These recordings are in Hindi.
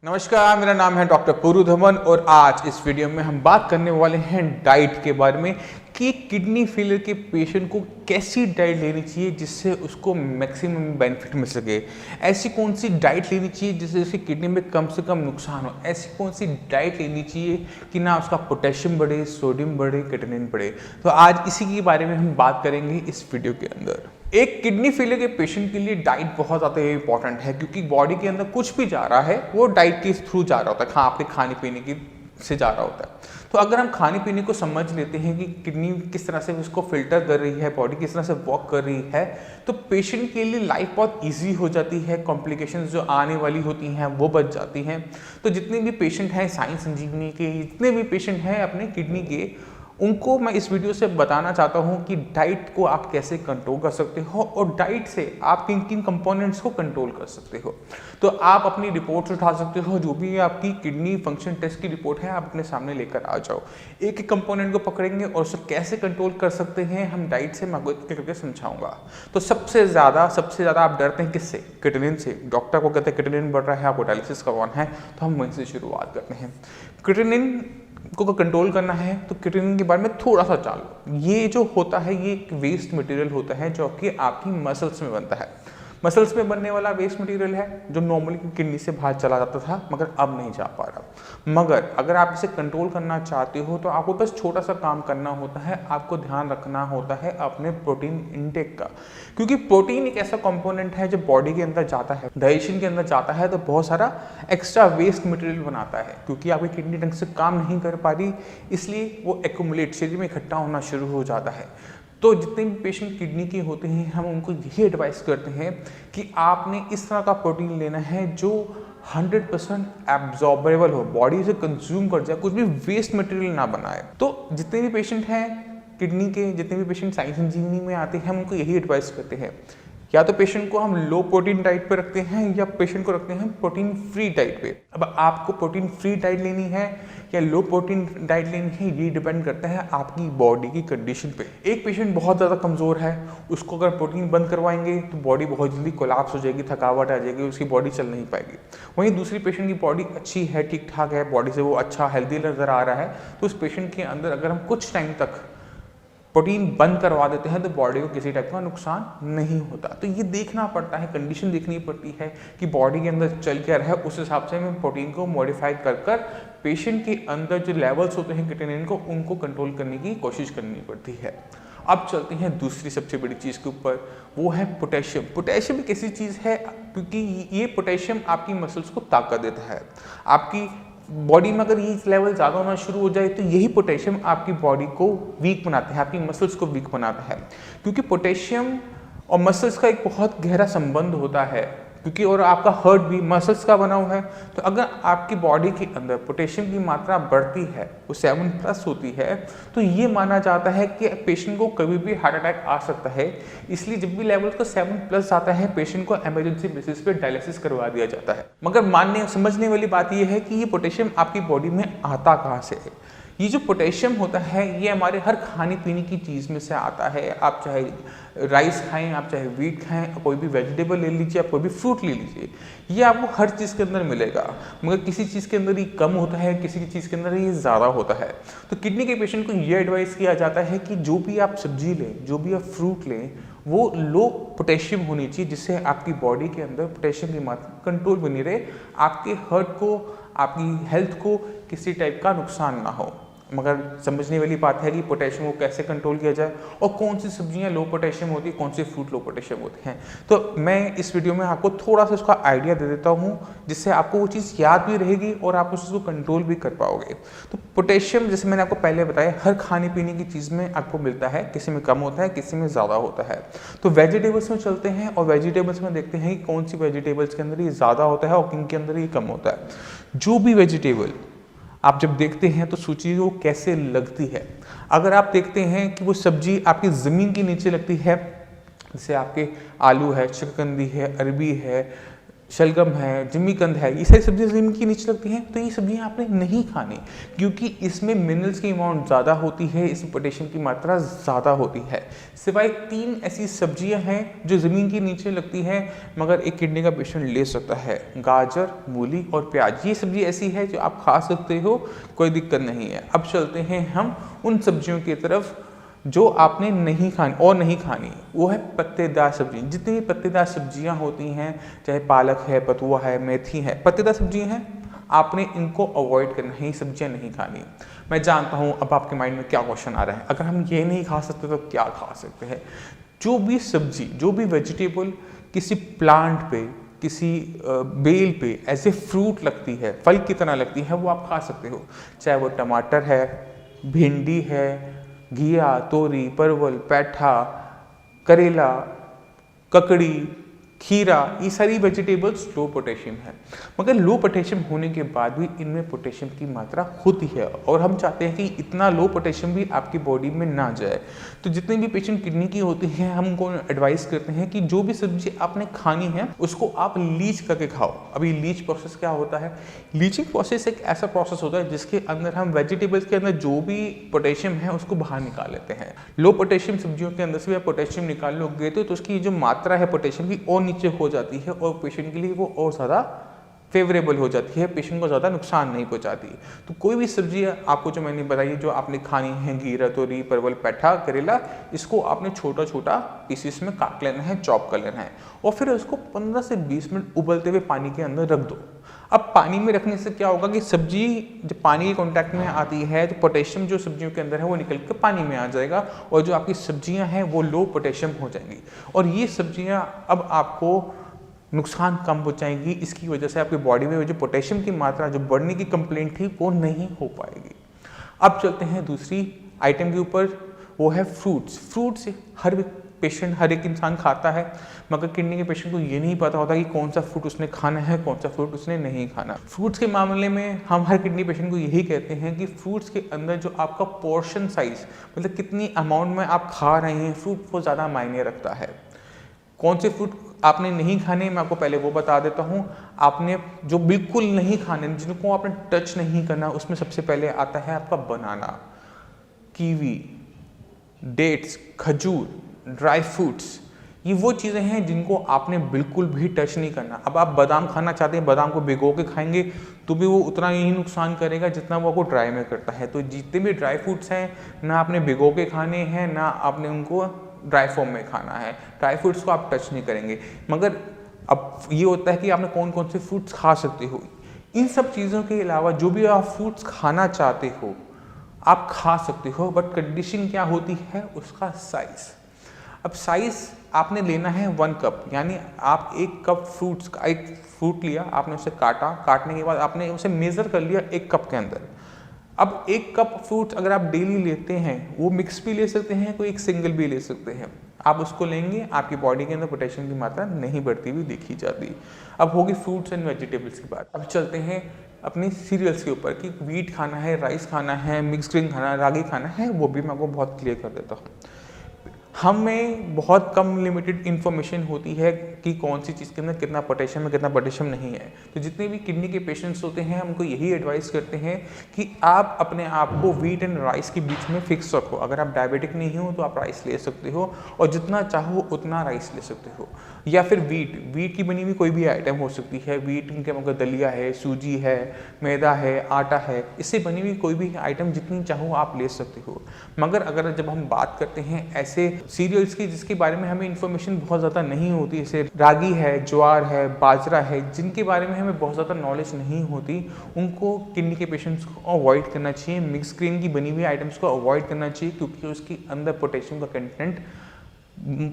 नमस्कार, मेरा नाम है डॉक्टर पूरू धवन और आज इस वीडियो में हम बात करने वाले हैं डाइट के बारे में कि किडनी फेलियर के पेशेंट को कैसी डाइट लेनी चाहिए जिससे उसको मैक्सिमम बेनिफिट मिल सके। ऐसी कौन सी डाइट लेनी चाहिए जिससे उसकी किडनी में कम से कम नुकसान हो। ऐसी कौन सी डाइट लेनी चाहिए कि ना उसका पोटेशियम बढ़े, सोडियम बढ़े, क्रिएटिनिन बढ़े। तो आज इसी के बारे में हम बात करेंगे इस वीडियो के अंदर। एक किडनी फेलियर के पेशेंट के लिए डाइट बहुत ज़्यादा इंपॉर्टेंट है क्योंकि बॉडी के अंदर कुछ भी जा रहा है वो डाइट के थ्रू जा रहा होता है, आपके खाने पीने की से जा रहा होता है। तो अगर हम खाने पीने को समझ लेते हैं कि किडनी किस तरह से उसको फिल्टर कर रही है, बॉडी किस तरह से वर्क कर रही है, तो पेशेंट के लिए लाइफ बहुत इजी हो जाती है। कॉम्प्लिकेशंस जो आने वाली होती हैं वो बच जाती हैं। तो जितने भी पेशेंट हैं साइंस संजीवनी के, जितने भी पेशेंट हैं अपने किडनी के, उनको मैं इस वीडियो से बताना चाहता हूं कि डाइट को आप कैसे कंट्रोल कर सकते हो और डाइट से आप किन किन कंपोनेंट्स को कंट्रोल कर सकते हो। तो आप अपनी रिपोर्ट्स उठा सकते हो, जो भी आपकी किडनी फंक्शन टेस्ट की रिपोर्ट है आप अपने सामने लेकर आ जाओ। एक एक कंपोनेंट को पकड़ेंगे और उसे कैसे कंट्रोल कर सकते हैं हम डाइट से, मैं आपको एक करके समझाऊंगा। तो सबसे ज़्यादा आप डरते हैं किससे? क्रिएटिनिन से। डॉक्टर को कहते हैं क्रिएटिनिन बढ़ रहा है, आपको डायलिसिस करवाना है, तो हम वहीं से शुरुआत करते हैं। क्रिएटिनिन को कंट्रोल करना है तो क्रिएटिनिन के बारे में थोड़ा सा जान लो। ये जो होता है ये एक वेस्ट मटेरियल होता है जो कि आपकी मसल्स में बनता है। मसल्स में बनने वाला वेस्ट मटेरियल है जो नॉर्मली किडनी से बाहर चला जाता था मगर अब नहीं जा पा रहा। मगर अगर आप इसे कंट्रोल करना चाहते हो तो आपको बस छोटा सा काम करना होता है, आपको ध्यान रखना होता है अपने प्रोटीन इंटेक का। क्योंकि प्रोटीन एक ऐसा कंपोनेंट है जो बॉडी के अंदर जाता है, डाइजेशन के अंदर जाता है तो बहुत सारा एक्स्ट्रा वेस्ट मटेरियल बनाता है। क्योंकि आपकी किडनी ढंग से काम नहीं कर पा रही इसलिए वो एक्यूमुलेट शरीर में इकट्ठा होना शुरू हो जाता है। तो जितने भी पेशेंट किडनी के होते हैं हम उनको यही एडवाइस करते हैं कि आपने इस तरह का प्रोटीन लेना है जो 100% एब्जॉर्बेबल हो, बॉडी से कंज्यूम कर जाए, कुछ भी वेस्ट मटेरियल ना बनाए। तो जितने भी पेशेंट हैं किडनी के, जितने भी पेशेंट साइंस इंजीनियरिंग में आते हैं हम उनको यही एडवाइस करते हैं, या तो पेशेंट को हम लो प्रोटीन डाइट पे रखते हैं या पेशेंट को रखते हैं प्रोटीन फ्री डाइट पे। अब आपको प्रोटीन फ्री डाइट लेनी है या लो प्रोटीन डाइट लेनी है ये डिपेंड करता है आपकी बॉडी की कंडीशन पे। एक पेशेंट बहुत ज़्यादा कमज़ोर है, उसको अगर प्रोटीन बंद करवाएंगे तो बॉडी बहुत जल्दी कोलैप्स हो जाएगी, थकावट आ जाएगी, उसकी बॉडी चल नहीं पाएगी। वहीं दूसरी पेशेंट की बॉडी अच्छी है, ठीक ठाक है, बॉडी से वो अच्छा हेल्दी नजर आ रहा है, तो उस पेशेंट के अंदर अगर हम कुछ टाइम तक प्रोटीन बंद करवा देते हैं तो बॉडी को किसी टाइप का नुकसान नहीं होता। तो ये देखना पड़ता है, कंडीशन देखनी पड़ती है कि बॉडी के अंदर चल क्या रहा है, उस हिसाब से हमें प्रोटीन को मॉडिफाई कर पेशेंट के अंदर जो लेवल्स होते हैं क्रिएटिनिन को उनको कंट्रोल करने की कोशिश करनी पड़ती है। अब चलते हैं दूसरी सबसे बड़ी चीज़ के ऊपर, वो है पोटेशियम। पोटेशियम एक ऐसी चीज़ है क्योंकि ये पोटेशियम आपकी मसल्स को ताकत देता है। आपकी बॉडी में अगर ये लेवल ज़्यादा होना शुरू हो जाए तो यही पोटेशियम आपकी बॉडी को वीक बनाता है, आपकी मसल्स को वीक बनाता है। क्योंकि पोटेशियम और मसल्स का एक बहुत गहरा संबंध होता है, क्योंकि और आपका हार्ट भी मसल्स का बना हुआ है। तो अगर आपकी बॉडी के अंदर पोटेशियम की मात्रा बढ़ती है, वो 7+ होती है, तो ये माना जाता है कि पेशेंट को कभी भी हार्ट अटैक आ सकता है। इसलिए जब भी लेवल का 7+ आता है पेशेंट को इमरजेंसी बेसिस पे डायलिसिस करवा दिया जाता है। मगर मानने समझने वाली बात ये है कि ये पोटेशियम आपकी बॉडी में आता कहाँ से है। ये जो पोटेशियम होता है ये हमारे हर खाने पीने की चीज़ में से आता है। आप चाहे राइस खाएं, आप चाहे व्हीट खाएं, कोई भी वेजिटेबल ले लीजिए, आप कोई भी फ्रूट ले लीजिए, ये आपको हर चीज़ के अंदर मिलेगा। मगर किसी चीज़ के अंदर ये कम होता है, किसी चीज़ के अंदर ये ज़्यादा होता है। तो किडनी के पेशेंट को ये एडवाइस किया जाता है कि जो भी आप सब्जी लें, जो भी आप फ्रूट लें, वो लो पोटेशियम होनी चाहिए, जिससे आपकी बॉडी के अंदर पोटेशियम की मात्रा कंट्रोल बनी रहे, आपके हार्ट को, आपकी हेल्थ को किसी टाइप का नुकसान ना हो। मगर समझने वाली बात है कि पोटेशियम को कैसे कंट्रोल किया जाए और कौन सी सब्जियां लो पोटेशियम होती है, कौन से फ्रूट लो पोटेशियम होते हैं। तो मैं इस वीडियो में आपको थोड़ा सा उसका आइडिया दे देता हूं जिससे आपको वो चीज़ याद भी रहेगी और आप उसको कंट्रोल भी कर पाओगे। तो पोटेशियम जैसे मैंने आपको पहले बताया हर खाने पीने की चीज़ में आपको मिलता है, किसी में कम होता है, किसी में ज़्यादा होता है। तो वेजिटेबल्स में चलते हैं और वेजिटेबल्स में देखते हैं कि कौन सी वेजिटेबल्स के अंदर ये ज़्यादा होता है और किन के अंदर ये कम होता है। जो भी वेजिटेबल आप जब देखते हैं तो सोचिए वो कैसे लगती है। अगर आप देखते हैं कि वो सब्जी आपकी ज़मीन के नीचे लगती है, जैसे आपके आलू है, शकरकंदी है, अरबी है, शलगम है, जिमीकंद है, ये सारी सब्जियां ज़मीन के नीचे लगती हैं, तो ये सब्जियां आपने नहीं खानी, क्योंकि इसमें मिनरल्स की अमाउंट ज़्यादा होती है, इसमें पोटेशियम की मात्रा ज़्यादा होती है। सिवाय 3 ऐसी सब्जियां हैं जो ज़मीन के नीचे लगती हैं मगर एक किडनी का पेशेंट ले सकता है, गाजर, मूली और प्याज। ये सब्जी ऐसी है जो आप खा सकते हो, कोई दिक्कत नहीं है। अब चलते हैं हम उन सब्जियों की तरफ जो आपने नहीं खानी और नहीं खानी, वो है पत्तेदार सब्जी। जितनी भी पत्तेदार सब्जियां होती हैं, चाहे पालक है, बथुआ है, मेथी है, पत्तेदार सब्जियां हैं, आपने इनको अवॉइड करना है, ये सब्जियां नहीं खानी। मैं जानता हूं अब आपके माइंड में क्या क्वेश्चन आ रहा है, अगर हम ये नहीं खा सकते तो क्या खा सकते हैं? जो भी सब्जी, जो भी वेजिटेबल किसी प्लांट पे, किसी बेल पे एज ए फ्रूट लगती है, फल की तरह लगती है, वो आप खा सकते हो। चाहे वो टमाटर है, भिंडी है, घिया, तोरी, परवल, पैठा, करेला, ककड़ी, खीरा, ये सारी वेजिटेबल्स लो पोटेशियम है। मगर लो पोटेशियम होने के बाद भी इनमें पोटेशियम की मात्रा होती है और हम चाहते हैं कि इतना लो पोटेशियम भी आपकी बॉडी में ना जाए। तो जितने भी पेशेंट किडनी की होते हैं, हम उनको एडवाइस करते हैं कि जो भी सब्जी आपने खानी है उसको आप लीच करके खाओ। अभी लीच प्रोसेस क्या होता है? लीचिंग प्रोसेस एक ऐसा प्रोसेस होता है जिसके अंदर हम वेजिटेबल्स के अंदर जो भी पोटेशियम है उसको बाहर निकाल लेते हैं। लो पोटेशियम सब्जियों के अंदर से भी आप पोटेशियम निकाल लोगे तो उसकी जो मात्रा है पोटेशियम की और नीचे हो जाती है और पेशेंट के लिए वो और ज़्यादा फेवरेबल हो जाती है, पेशेंट को ज़्यादा नुकसान नहीं पहुंचाती। तो कोई भी सब्जी आपको जो मैंने बताई जो आपने खानी है, घीरा, तोरी, परवल, पैठा, करेला, इसको आपने छोटा छोटा पीसेस में काट लेना है, चॉप कर लेना है और फिर उसको 15 से 20 मिनट उबलते हुए पानी के अंदर रख दो। अब पानी में रखने से क्या होगा कि सब्जी जब पानी के कांटेक्ट में आती है तो पोटेशियम जो सब्जियों के अंदर है वो निकल कर पानी में आ जाएगा और जो आपकी सब्जियां हैं वो लो पोटेशियम हो जाएंगी और ये सब्जियां अब आपको नुकसान कम पहुंचाएंगी। इसकी वजह से आपकी बॉडी में जो पोटेशियम की मात्रा जो बढ़ने की कंप्लेंट थी वो नहीं हो पाएगी। अब चलते हैं दूसरी आइटम के ऊपर, वो है फ्रूट्स। फ्रूट्स हर पेशेंट, हर एक इंसान खाता है मगर किडनी के पेशेंट को ये नहीं पता होता कि कौन सा फ्रूट उसने खाना है, कौन सा फ्रूट उसने नहीं खाना। फ्रूट्स के मामले में हम हर किडनी पेशेंट को यही कहते हैं कि फ्रूट्स के अंदर जो आपका पोर्शन साइज, मतलब कितनी अमाउंट में आप खा रहे हैं फ्रूट, वो ज़्यादा मायने रखता है। कौन से फ्रूट आपने नहीं खाने, मैं आपको पहले वो बता देता हूँ। आपने जो बिल्कुल नहीं खाने, जिनको आपने टच नहीं करना, उसमें सबसे पहले आता है आपका बनाना, कीवी, डेट्स, खजूर, ड्राई फ्रूट्स। ये वो चीज़ें हैं जिनको आपने बिल्कुल भी टच नहीं करना। अब आप बादाम खाना चाहते हैं, बादाम को भिगो के खाएंगे तो भी वो उतना ही नुकसान करेगा जितना वो आपको ड्राई में करता है। तो जितने भी ड्राई फ्रूट्स हैं ना आपने भिगो के खाने हैं, ना आपने उनको ड्राई फॉर्म में खाना है। ड्राई फ्रूट्स को आप टच नहीं करेंगे। मगर अब ये होता है कि आपने कौन कौन से फ्रूट्स खा सकते हो। इन सब चीज़ों के अलावा जो भी आप फ्रूट्स खाना चाहते हो आप खा सकते हो, बट कंडीशन क्या होती है उसका साइज़। अब साइज़ आपने लेना है 1 कप, यानी आप 1 कप फ्रूट्स का, एक फ्रूट लिया, आपने उसे काटा, काटने के बाद आपने उसे मेज़र कर लिया 1 कप के अंदर। अब 1 कप फ्रूट्स अगर आप डेली लेते हैं, वो मिक्स भी ले सकते हैं, कोई एक सिंगल भी ले सकते हैं। आप उसको लेंगे, आपकी बॉडी के अंदर पोटेशियम की मात्रा नहीं बढ़ती हुई देखी जाती। अब होगी फ्रूट्स एंड वेजिटेबल्स की बात। अब चलते हैं अपनी सीरियल्स के ऊपर कि व्हीट खाना है, राइस खाना है, मिक्स ग्रेन खाना है, रागी खाना है, वो भी मैं आपको बहुत क्लियर कर देता हूँ। हमें बहुत कम लिमिटेड इन्फॉर्मेशन होती है कि कौन सी चीज़ के अंदर कितना पोटेशियम है, कितना पोटेशियम नहीं है। तो जितने भी किडनी के पेशेंट्स होते हैं हमको यही एडवाइस करते हैं कि आप अपने आप को व्हीट एंड राइस के बीच में फिक्स रखो। अगर आप डायबिटिक नहीं हो तो आप राइस ले सकते हो और जितना चाहो उतना राइस ले सकते हो, या फिर व्हीट की बनी हुई कोई भी आइटम हो सकती है। व्हीट के मगर दलिया है, सूजी है, मैदा है, आटा है, इससे बनी हुई कोई भी आइटम जितनी चाहो आप ले सकते हो। मगर अगर जब हम बात करते हैं ऐसे सीरियल्स की जिसके बारे में हमें इन्फॉर्मेशन बहुत ज़्यादा नहीं होती, जैसे रागी है, ज्वार है, बाजरा है, जिनके बारे में हमें बहुत ज़्यादा नॉलेज नहीं होती, उनको किडनी के पेशेंट्स को अवॉइड करना चाहिए। मिक्स ग्रेन की बनी हुई आइटम्स को अवॉइड करना चाहिए क्योंकि उसके अंदर पोटेशियम का कंटेंट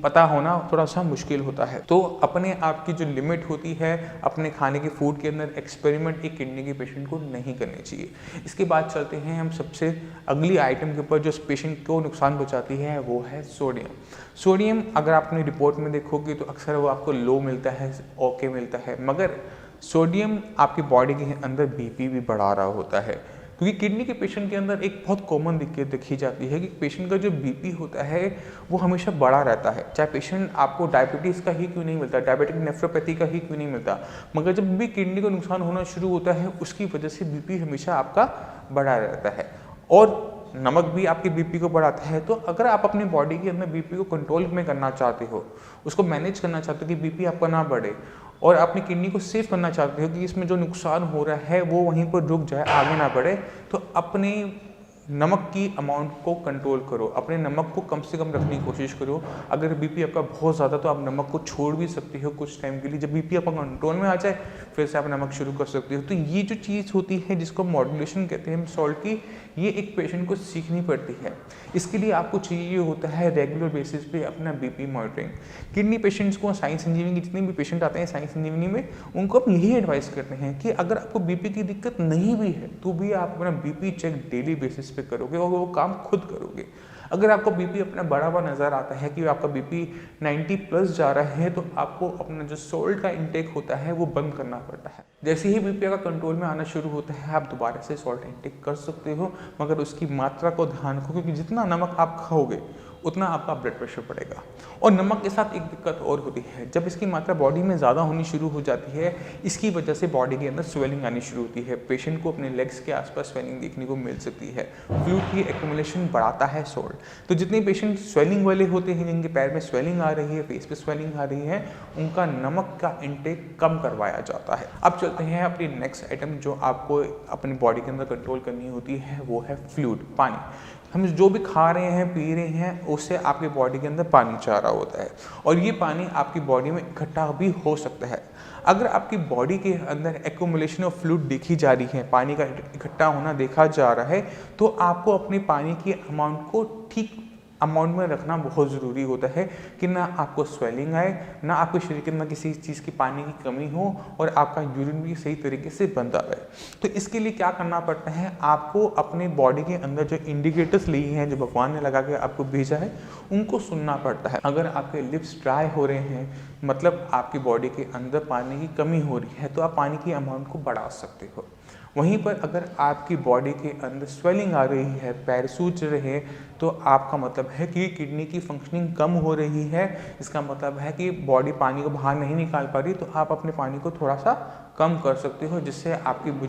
पता होना थोड़ा सा मुश्किल होता है। तो अपने आप की जो लिमिट होती है अपने खाने के फूड के अंदर, एक्सपेरिमेंट एक किडनी के पेशेंट को नहीं करने चाहिए। इसके बाद चलते हैं हम सबसे अगली आइटम के ऊपर जो पेशेंट को नुकसान पहुंचाती है, वो है सोडियम। सोडियम अगर आप अपनी रिपोर्ट में देखोगे तो अक्सर वो आपको लो मिलता है, ओके मिलता है, मगर सोडियम आपकी बॉडी के अंदर बीपी भी बढ़ा रहा होता है। क्योंकि किडनी के पेशेंट के अंदर एक बहुत कॉमन दिक्कत देखी जाती है कि पेशेंट का जो बीपी होता है वो हमेशा बढ़ा रहता है, चाहे पेशेंट आपको डायबिटीज़ का ही क्यों नहीं मिलता, डायबिटिक नेफ्रोपैथी का ही क्यों नहीं मिलता, मगर जब भी किडनी को नुकसान होना शुरू होता है उसकी वजह से बीपी हमेशा आपका बढ़ा रहता है। और नमक भी आपके बीपी को बढ़ाता है। तो अगर आप अपनी बॉडी के अंदर बीपी को कंट्रोल में करना चाहते हो, उसको मैनेज करना चाहते हो कि बीपी आपका ना बढ़े, और अपनी किडनी को सेव करना चाहते हो कि इसमें जो नुकसान हो रहा है वो वहीं पर रुक जाए, आगे ना बढ़े, तो अपने नमक की अमाउंट को कंट्रोल करो, अपने नमक को कम से कम रखने की कोशिश करो। अगर बीपी आपका बहुत ज़्यादा तो आप नमक को छोड़ भी सकते हो कुछ टाइम के लिए, जब बीपी आपका कंट्रोल में आ जाए फिर से आप नमक शुरू कर सकते हो। तो ये जो चीज़ होती है जिसको मॉड्यूलेशन कहते हैं सॉल्ट की, ये एक पेशेंट को सीखनी पड़ती है। इसके लिए आपको चाहिए होता है रेगुलर बेसिस पे अपना बीपी मॉनिटरिंग। किडनी पेशेंट्स को साई संजीवनी के जितने भी पेशेंट आते हैं साई संजीवनी में, उनको हम यही एडवाइस करते हैं कि अगर आपको बीपी की दिक्कत नहीं भी है तो भी आप अपना बीपी चेक डेली बेसिस पे करोगे और वो काम खुद करोगे। अगर आपको बीपी अपना बढ़ा हुआ नज़र आता है कि आपका बीपी 90 प्लस जा रहा है, तो आपको अपना जो सोल्ट का इंटेक होता है वो बंद करना पड़ता है। जैसे ही बीपी का कंट्रोल में आना शुरू होता है आप दोबारा से सॉल्ट इंटेक कर सकते हो, मगर उसकी मात्रा को ध्यान रखो, क्योंकि जितना नमक आप खाओगे उतना आपका ब्लड प्रेशर बढ़ेगा। और नमक के साथ एक दिक्कत और होती है, जब इसकी मात्रा बॉडी में ज़्यादा होनी शुरू हो जाती है, इसकी वजह से बॉडी के अंदर स्वेलिंग आनी शुरू होती है। पेशेंट को अपने लेग्स के आसपास स्वेलिंग देखने को मिल सकती है। फ्लूइड की एक्यूमुलेशन बढ़ाता है सॉल्ट। तो जितने पेशेंट स्वेलिंग वाले होते हैं, जिनके पैर में स्वेलिंग आ रही है, फेस पे स्वेलिंग आ रही है, उनका नमक का इंटेक कम करवाया जाता है। अब चलते हैं अपनी नेक्स्ट आइटम जो आपको अपनी बॉडी के अंदर कंट्रोल करनी होती है, वो है फ्लूइड, पानी। हम जो भी खा रहे हैं पी रहे हैं उससे आपके बॉडी के अंदर पानी जा रहा होता है, और ये पानी आपकी बॉडी में इकट्ठा भी हो सकता है। अगर आपकी बॉडी के अंदर एक्यूमुलेशन ऑफ फ्लूइड देखी जा रही है, पानी का इकट्ठा होना देखा जा रहा है, तो आपको अपने पानी की अमाउंट को ठीक अमाउंट में रखना बहुत ज़रूरी होता है कि ना आपको स्वेलिंग आए, ना आपके शरीर के अंदर किसी चीज़ की पानी की कमी हो, और आपका यूरिन भी सही तरीके से बनता रहे। तो इसके लिए क्या करना पड़ता है, आपको अपने बॉडी के अंदर जो इंडिकेटर्स लिए हैं, जो भगवान ने लगा के आपको भेजा है, उनको सुनना पड़ता है। अगर आपके लिप्स ड्राई हो रहे हैं, मतलब आपकी बॉडी के अंदर पानी की कमी हो रही है, तो आप पानी की अमाउंट को बढ़ा सकते हो। वहीं पर अगर आपकी बॉडी के अंदर स्वेलिंग आ रही है, पैर सूज रहे हैं, तो आपका मतलब है कि किडनी की फंक्शनिंग कम हो रही है। इसका मतलब है कि बॉडी पानी को बाहर नहीं निकाल पा रही, तो आप अपने पानी को थोड़ा सा कम कर सकते हो, जिससे आपकी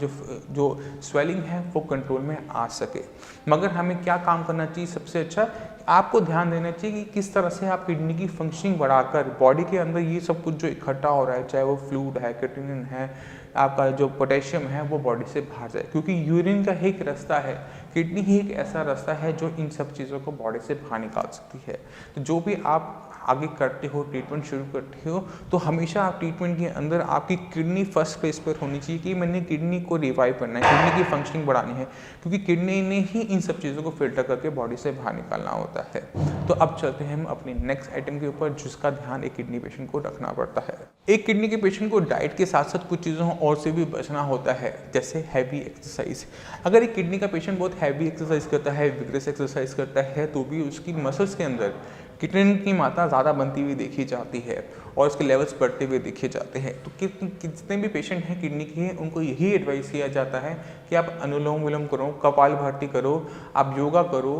जो स्वेलिंग है वो कंट्रोल में आ सके। मगर हमें क्या काम करना चाहिए, सबसे अच्छा आपको ध्यान देना चाहिए कि किस तरह से आप किडनी की फंक्शनिंग बढ़ाकर बॉडी के अंदर ये सब कुछ जो इकट्ठा हो रहा है, चाहे वो फ्लूइड है, क्रिएटिनिन है, आपका जो पोटेशियम है, वो बॉडी से बाहर जाए। क्योंकि यूरिन का ही एक रास्ता है, किडनी ही एक ऐसा रास्ता है जो इन सब चीज़ों को बॉडी से बाहर निकाल सकती है। तो जो भी आप आगे करते हो, ट्रीटमेंट शुरू करते हो, तो हमेशा आप ट्रीटमेंट के अंदर आपकी किडनी फर्स्ट प्लेस पर होनी चाहिए कि मैंने किडनी को रिवाइव करना है, किडनी की फंक्शनिंग बढ़ानी है, क्योंकि किडनी ने ही इन सब चीज़ों को फिल्टर करके बॉडी से बाहर निकालना होता है। तो अब चलते हैं हम अपनी नेक्स्ट आइटम के ऊपर, जिसका ध्यान एक किडनी पेशेंट को रखना पड़ता है। एक किडनी के पेशेंट को डाइट के साथ साथ कुछ चीज़ों और से भी बचना होता है, जैसे हैवी एक्सरसाइज। अगर एक किडनी का पेशेंट बहुत हैवी एक्सरसाइज करता है, विग्रेस एक्सरसाइज करता है, तो भी उसकी मसल्स के अंदर क्रिएटिनिन की मात्रा ज़्यादा बनती हुई देखी जाती है और उसके लेवल्स बढ़ते हुए देखे जाते हैं। तो जितने भी पेशेंट हैं किडनी के, उनको यही एडवाइस किया जाता है कि आप अनुलोम विलोम करो, कपालभाति करो, आप योगा करो,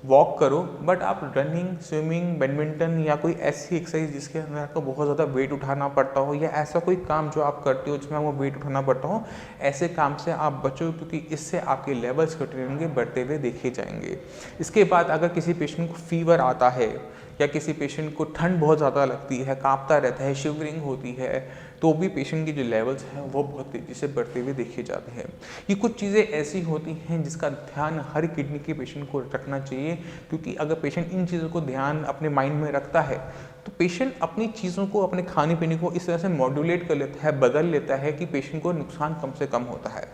वॉक करो, बट आप रनिंग, स्विमिंग, बैडमिंटन या कोई ऐसी एक्सरसाइज जिसके अंदर आपको बहुत ज़्यादा वेट उठाना पड़ता हो, या ऐसा कोई काम जो आप करते हो जिसमें आपको वेट उठाना पड़ता हो, ऐसे काम से आप बचो, क्योंकि इससे आपके लेवल्स क्रिएटिनिन के बढ़ते हुए देखे जाएंगे। इसके बाद अगर किसी पेशेंट को फीवर आता है, या किसी पेशेंट को ठंड बहुत ज़्यादा लगती है, कांपता रहता है, शिवरिंग होती है, तो भी पेशेंट की जो लेवल्स हैं वो बहुत तेज़ी से बढ़ते हुए देखे जाते हैं। ये कुछ चीज़ें ऐसी होती हैं जिसका ध्यान हर किडनी के पेशेंट को रखना चाहिए, क्योंकि अगर पेशेंट इन चीज़ों को ध्यान अपने माइंड में रखता है, तो पेशेंट अपनी चीज़ों को, अपने खाने पीने को इस तरह से मॉड्यूलेट कर लेता है, बदल लेता है कि पेशेंट को नुकसान कम से कम होता है,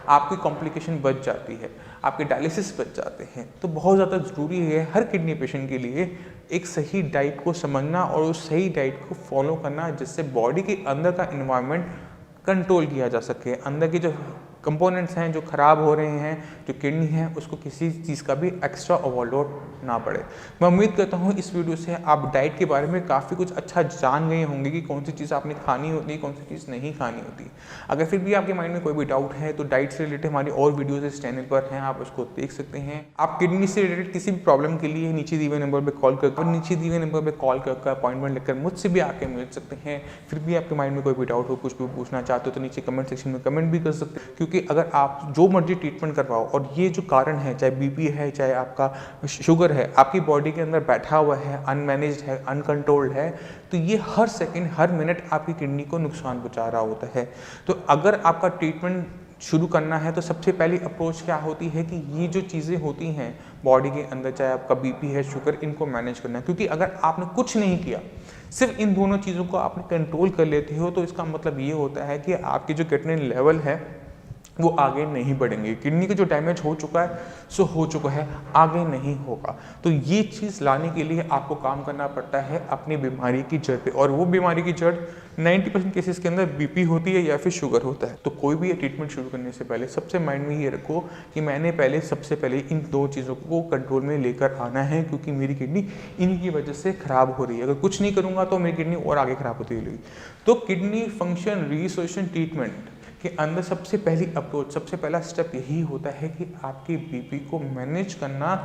आपकी कॉम्प्लिकेशन बच जाती है, आपके डायलिसिस बच जाते हैं। तो बहुत ज़्यादा ज़रूरी है हर किडनी पेशेंट के लिए एक सही डाइट को समझना और उस सही डाइट को फॉलो करना, जिससे बॉडी के अंदर का इन्वायरमेंट कंट्रोल किया जा सके, अंदर की जो कंपोनेंट्स हैं जो ख़राब हो रहे हैं, जो किडनी है उसको किसी चीज़ का भी एक्स्ट्रा ओवरलोड ना पड़े। मैं उम्मीद करता हूँ इस वीडियो से आप डाइट के बारे में काफ़ी कुछ अच्छा जान गए होंगे कि कौन सी चीज़ आपने खानी होती है, कौन सी चीज़ नहीं खानी होती। अगर फिर भी आपके माइंड में कोई भी डाउट है तो डाइट से रिलेटेड हमारी और वीडियोज़ इस चैनल पर हैं, आप उसको देख सकते हैं। आप किडनी से रिलेटेड किसी भी प्रॉब्लम के लिए नीचे दिए हुए नंबर पर कॉल करके अपॉइंटमेंट लेकर मुझसे भी आके मिल सकते हैं। फिर भी आपके माइंड में कोई भी डाउट हो, कुछ भी पूछना चाहते हो तो नीचे कमेंट सेक्शन में कमेंट भी कर सकते हैं, क्योंकि अगर आप जो मर्जी ट्रीटमेंट करवाओ और ये जो कारण है, चाहे बीपी है, चाहे आपका शुगर है, आपकी बॉडी के अंदर बैठा हुआ है, अनमैनेज्ड है, अनकंट्रोल्ड है, तो ये हर सेकंड हर मिनट आपकी किडनी को नुकसान पहुंचा रहा होता है। तो अगर आपका ट्रीटमेंट शुरू करना है तो सबसे पहली अप्रोच क्या होती है कि ये जो चीज़ें होती हैं बॉडी के अंदर, चाहे आपका बीपी है, शुगर, इनको मैनेज करना है। क्योंकि अगर आपने कुछ नहीं किया, सिर्फ इन दोनों चीज़ों को आपने कंट्रोल कर लेते हो, तो इसका मतलब ये होता है कि आपकी जो किडनी लेवल है वो आगे नहीं बढ़ेंगे। किडनी का जो डैमेज हो चुका है सो हो चुका है, आगे नहीं होगा। तो ये चीज़ लाने के लिए आपको काम करना पड़ता है अपनी बीमारी की जड़ पे, और वो बीमारी की जड़ 90% केसेस के अंदर बीपी होती है या फिर शुगर होता है। तो कोई भी ये ट्रीटमेंट शुरू करने से पहले सबसे माइंड में ये रखो कि मैंने सबसे पहले इन दो चीज़ों को कंट्रोल में लेकर आना है, क्योंकि मेरी किडनी इनकी वजह से खराब हो रही है। अगर कुछ नहीं करूँगा तो मेरी किडनी और आगे खराब होती रहेगी। तो किडनी फंक्शन रिस्टोरेशन ट्रीटमेंट के अंदर सबसे पहली अप्रोच, सबसे पहला स्टेप यही होता है कि आपकी बीपी को मैनेज करना,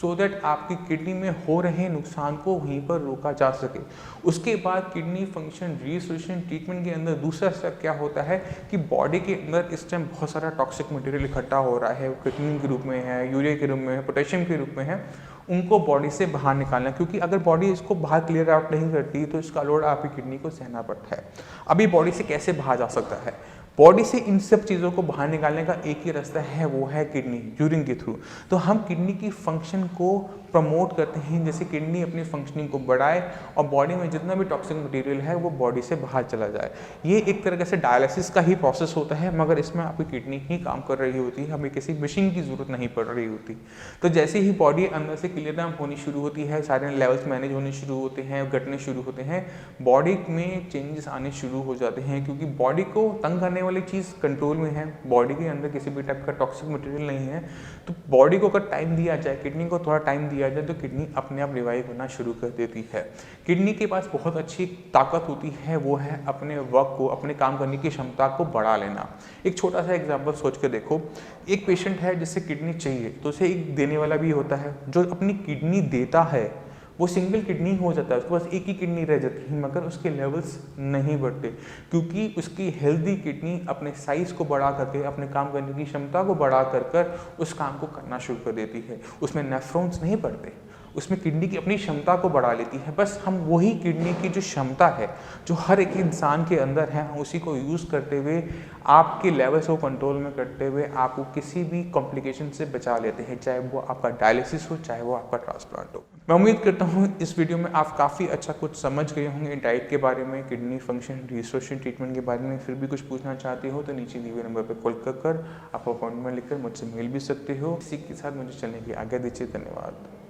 सो दैट आपकी किडनी में हो रहे नुकसान को वहीं पर रोका जा सके। उसके बाद किडनी फंक्शन रिस्टोरेशन ट्रीटमेंट के अंदर दूसरा स्टेप क्या होता है कि बॉडी के अंदर इस टाइम बहुत सारा टॉक्सिक मटेरियल इकट्ठा हो रहा है, क्रिएटिनिन के रूप में है, यूरिया के रूप में है, पोटेशियम के रूप में है, उनको बॉडी से बाहर निकालना। क्योंकि अगर बॉडी इसको बाहर क्लियर आउट नहीं करती तो इसका लोड आपकी किडनी को सहना पड़ता है। अभी बॉडी से कैसे बाहर जा सकता है? बॉडी से इन सब चीज़ों को बाहर निकालने का एक ही रास्ता है, वो है किडनी, यूरिन के थ्रू। तो हम किडनी की फंक्शन को प्रमोट करते हैं, जैसे किडनी अपनी फंक्शनिंग को बढ़ाए और बॉडी में जितना भी टॉक्सिक मटेरियल है वो बॉडी से बाहर चला जाए। ये एक तरह से डायलिसिस का ही प्रोसेस होता है, मगर इसमें आपकी किडनी ही काम कर रही होती है, हमें किसी मशीन की ज़रूरत नहीं पड़ रही होती। तो जैसे ही बॉडी अंदर से क्लियर डाउन होनी शुरू होती है, सारे लेवल्स मैनेज होने शुरू होते हैं, घटने शुरू होते हैं, बॉडी में चेंजेस आने शुरू हो जाते हैं। क्योंकि बॉडी को तंग करने वाली चीज़ कंट्रोल में है, बॉडी के अंदर किसी भी टाइप का टॉक्सिक मटेरियल नहीं है। तो बॉडी को अगर टाइम दिया जाए, किडनी को थोड़ा टाइम दिया जाए, तो किडनी अपने आप रिवाइव होना शुरू कर देती है। किडनी के पास बहुत अच्छी ताकत होती है, वो है अपने वर्क को, अपने काम करने की क्षमता को बढ़ा लेना। एक छोटा सा एग्जांपल सोच के देखो, एक पेशेंट है जिससे किडनी चाहिए, तो उसे एक देने वाला भी होता है। जो अपनी किडनी देता है वो सिंगल किडनी हो जाता है, उसके पास एक ही किडनी रह जाती है, मगर उसके लेवल्स नहीं बढ़ते, क्योंकि उसकी हेल्दी किडनी अपने साइज को बढ़ा करके, अपने काम करने की क्षमता को बढ़ा कर उस काम को करना शुरू कर देती है। उसमें नेफ्रॉन्स नहीं बढ़ते, उसमें किडनी की अपनी क्षमता को बढ़ा लेती है। बस हम वही किडनी की जो क्षमता है, जो हर एक इंसान के अंदर है, हम उसी को यूज़ करते हुए, आपके लेवल्स को कंट्रोल में करते हुए आपको किसी भी कॉम्प्लिकेशन से बचा लेते हैं, चाहे वो आपका डायलिसिस हो, चाहे वो आपका ट्रांसप्लांट हो। मैं उम्मीद करता हूँ इस वीडियो में आप काफ़ी अच्छा कुछ समझ गए होंगे डाइट के बारे में, किडनी फंक्शन रिस्टोरेशन ट्रीटमेंट के बारे में। फिर भी कुछ पूछना चाहते हो तो नीचे दिए हुए नंबर पर कॉल कर आप अपॉइंटमेंट लेकर मुझसे मिल भी सकते हो। इसी के साथ मुझे चलने की आज्ञा दीजिए। धन्यवाद।